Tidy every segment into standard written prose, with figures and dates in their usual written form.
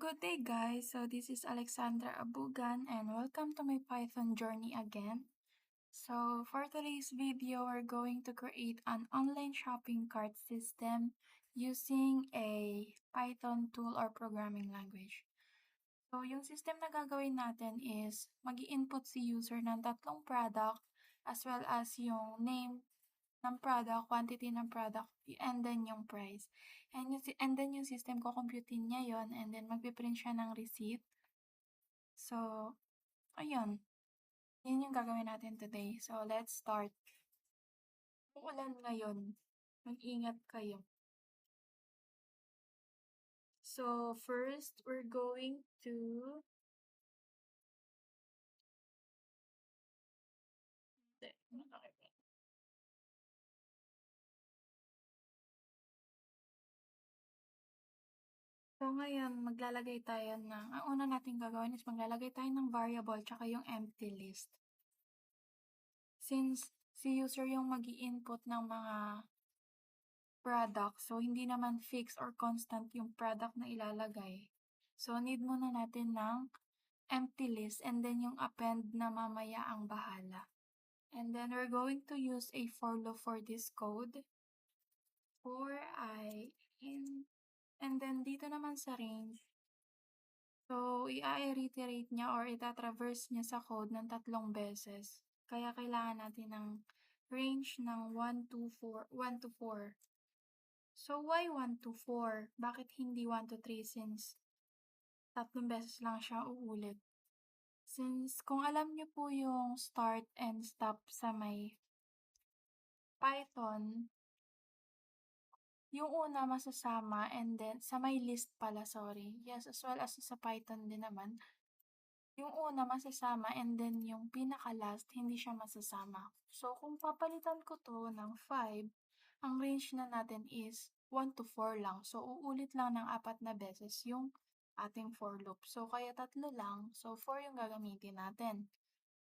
Good day, guys. So, this is Alexandra Abugan, and welcome to my Python journey again. So, for today's video, we're going to create an online shopping cart system using a Python tool or programming language. So, yung system na gagawin natin is mag-i-input si user ng tatlong product as well as yung name ng product, quantity ng product, and then yung price. And then yung system ko computein niya yon and then magpiprint siya ng receipt. So, ayun. Yun yung gagawin natin today. So, let's start. Uulan ngayon. Mag-ingat kayo. So, first, we're going to... So, ngayon, maglalagay tayo ng... Ang una natin gagawin is maglalagay tayo ng variable tsaka yung empty list. Since si user yung mag-i-input ng mga product, so hindi naman fixed or constant yung product na ilalagay. So, need muna natin ng empty list and then yung append na mamaya ang bahala. And then we're going to use a for loop for this code. For I in and then dito naman sa range, so i-reiterate niya or itatraverse niya sa code ng 3 beses. Kaya kailangan natin ng range ng 1 to 4. So why 1 to 4? Bakit hindi 1 to 3 since 3 beses lang siya uulit? Since kung alam niyo po yung start and stop sa may Python, yung una masasama and then sa may list pala, sorry. Yes, as well as sa Python din naman. Yung una masasama and then yung pinaka-last hindi siya masasama. So kung papalitan ko to ng 5, ang range na natin is 1 to 4 lang. So uulit lang ng 4 na beses yung ating for loop. So kaya 3 lang. So 4 yung gagamitin natin.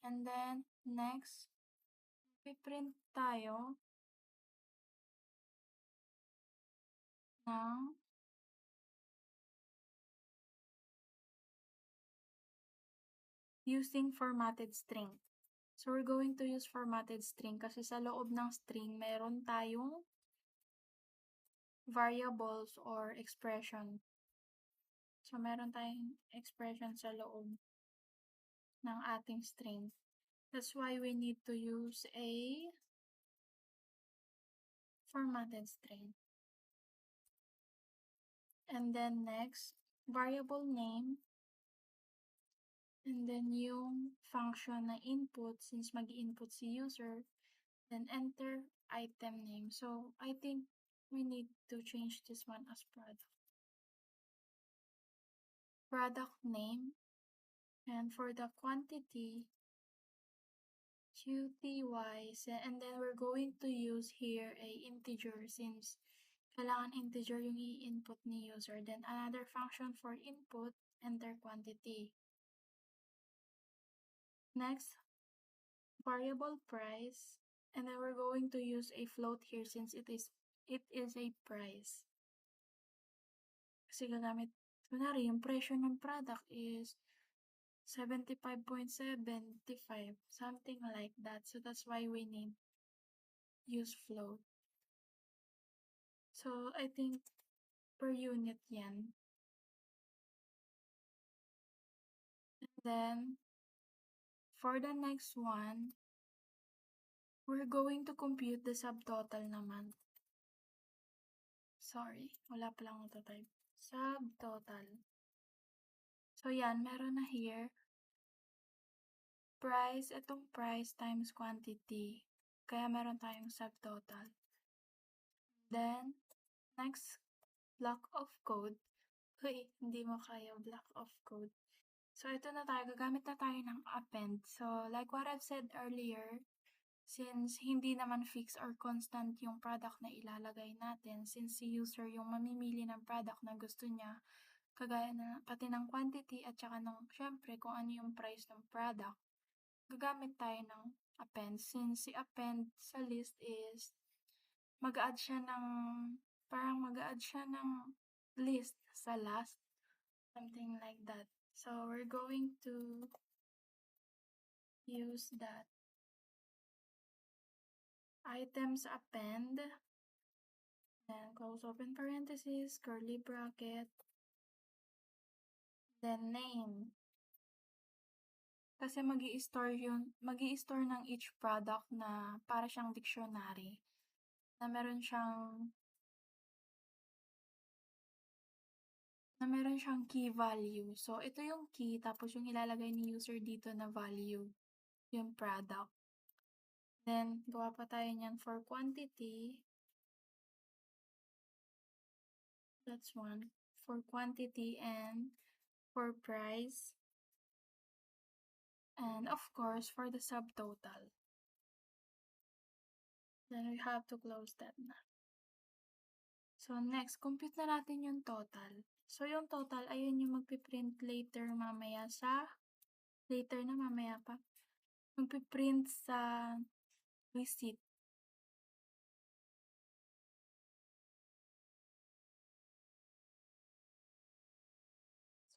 And then next, piprint tayo ng using formatted string. So, we're going to use formatted string kasi sa loob ng string, meron tayong variables or expression. So, meron tayong expression sa loob ng ating string. That's why we need to use a formatted string. And then next, variable name. And then yung function na input, since mag-input si user, then enter item name. So, I think we need to change this one as product. Product name. And for the quantity, QTY, and then we're going to use here a integer since kailangan integer yung i-input ni user. Then another function for input, enter quantity. Next, variable price. And then we're going to use a float here since it is a price. Kasi gagamit, kunwari, yung presyo ng product is 75.75, something like that. So that's why we need use float. So I think per unit yan. And then for the next one, we're going to compute the subtotal naman. Sorry, wala pa lang ito type. Subtotal. So yan, meron na here. Price, itong price times quantity. Kaya meron tayong subtotal. Then, next block of code. Uy, hindi mo kaya block of code. So, ito na tayo. Gagamit na tayo ng append. So, like what I've said earlier, since hindi naman fixed or constant yung product na ilalagay natin, since si user yung mamimili ng product na gusto niya, kagaya na pati ng quantity at saka ng, syempre, kung ano yung price ng product, gagamit tayo ng append. Since si append sa list is mag-a-add siya ng list sa last. something like that. So we're going to use that. Items append, then close open parenthesis, curly bracket, then name. Kasi magi-store ng each product na para siyang dictionary, na meron siyang key value. So, ito yung key, tapos yung ilalagay ni user dito na value, yung product. Then, gawa pa tayo niyan for quantity. That's one. For quantity and for price. And of course, for the subtotal. Then we have to close that na. So next, compute na natin yung total. So yung total, ayun yung magpiprint later mamaya pa. Magpiprint sa receipt.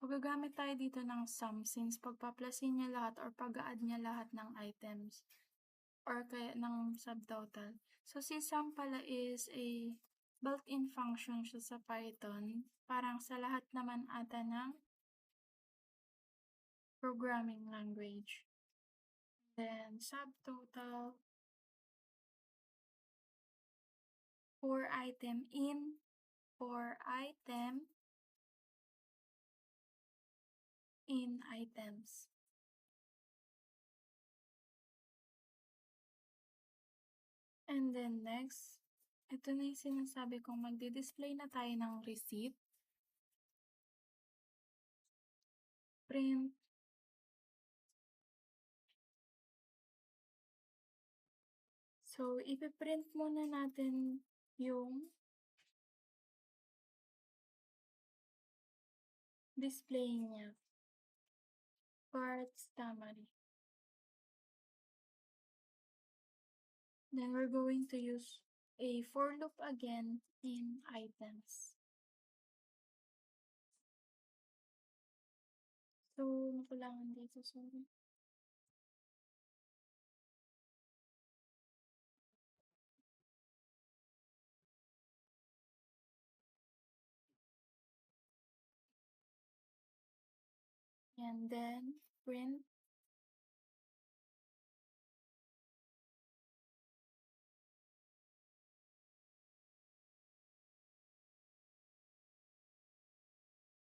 So gagamit tayo dito ng sum since pagpaplasin niya lahat or pag-add niya lahat ng items or kaya ng subtotal. So si sum pala is a built-in function siya sa Python. Parang sa lahat naman ata ng programming language. Then subtotal for item in items. And then next, ito na yung sinasabi kong magdi-display na tayo ng receipt. Print. So, ipiprint muna natin yung display niya. Parts summary. Then we're going to use a for loop again in items. So, nakulangan dito, sorry. And then print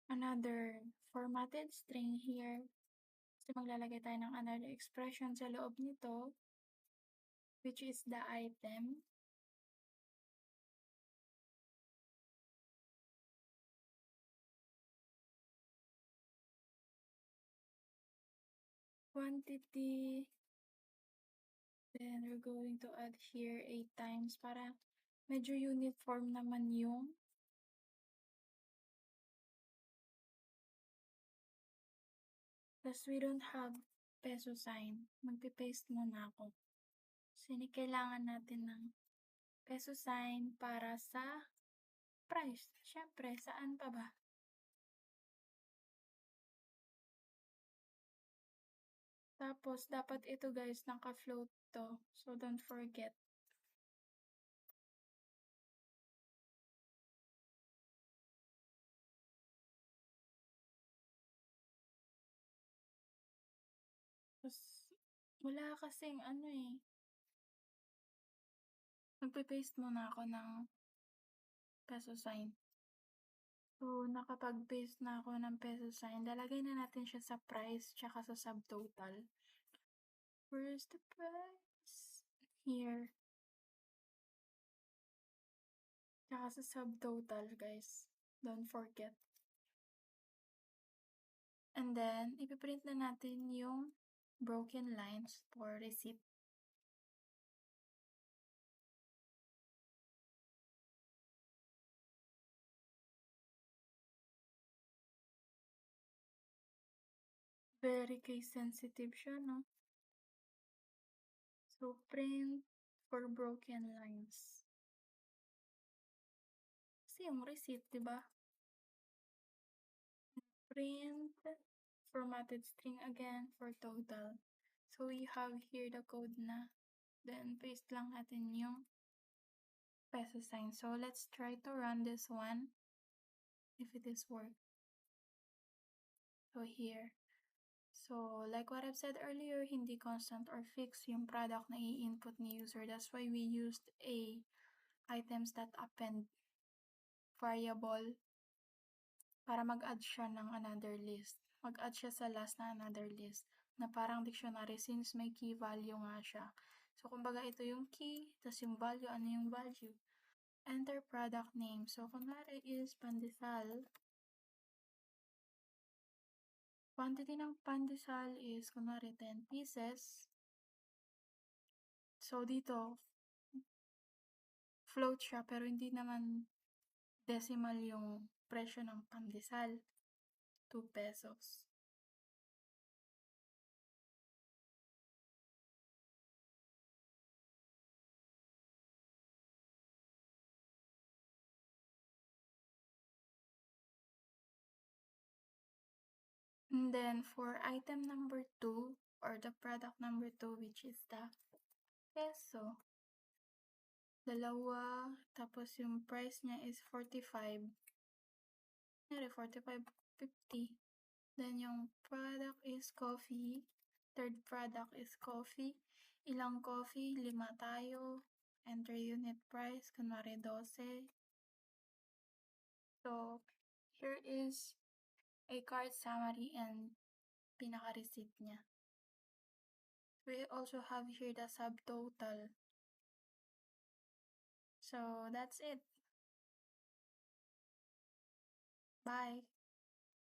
another formatted string here. So, maglalagay tayo ng another expression sa loob nito, which is the item. Quantity. Then, we're going to add here 8 times para medyo uniform naman yung plus we don't have peso sign. Magpipaste muna ako. Kasi kailangan natin ng peso sign para sa price. Siyempre, saan pa ba? Tapos, dapat ito guys, naka-float to. So, don't forget. Tapos, wala kasing ano eh. Magpipaste muna ako ng peso sign. So, nakapag-paste na ako ng peso sign. Lalagay na natin siya sa price tsaka sa subtotal. Where's the price? Here. Tsaka sa subtotal, guys. Don't forget. And then, ipiprint na natin yung broken lines for receipt. Very case sensitive siya, no? So, print for broken lines. Kasi yung receipt, di ba? print formatted string again for total. So we have here the code na. Then paste lang natin yung peso sign. So let's try to run this one if it is work. So here. So like what I've said earlier, hindi constant or fixed yung product na i-input ni user. That's why we used a items.append variable para mag-add siya ng another list. Mag-add siya sa last na another list na parang dictionary since may key value nga siya. So kumbaga ito yung key, tas yung value, ano yung value? Enter product name. So kunwari is pandesal. Quantity ng pandesal is kunwari 10 pieces. So dito, float siya pero hindi naman decimal yung presyo ng pandesal. 2 pesos. And then for item number 2 or the product number 2 which is the peso, dalawa, tapos yung price niya is 45. Nari, 45.50. Then yung product is coffee. Third product is coffee. Ilang coffee? 5 tayo. Enter unit price, kunwari 12. So, here is a cart summary and pinaka-receipt niya. We also have here the subtotal. So, that's it. Bye!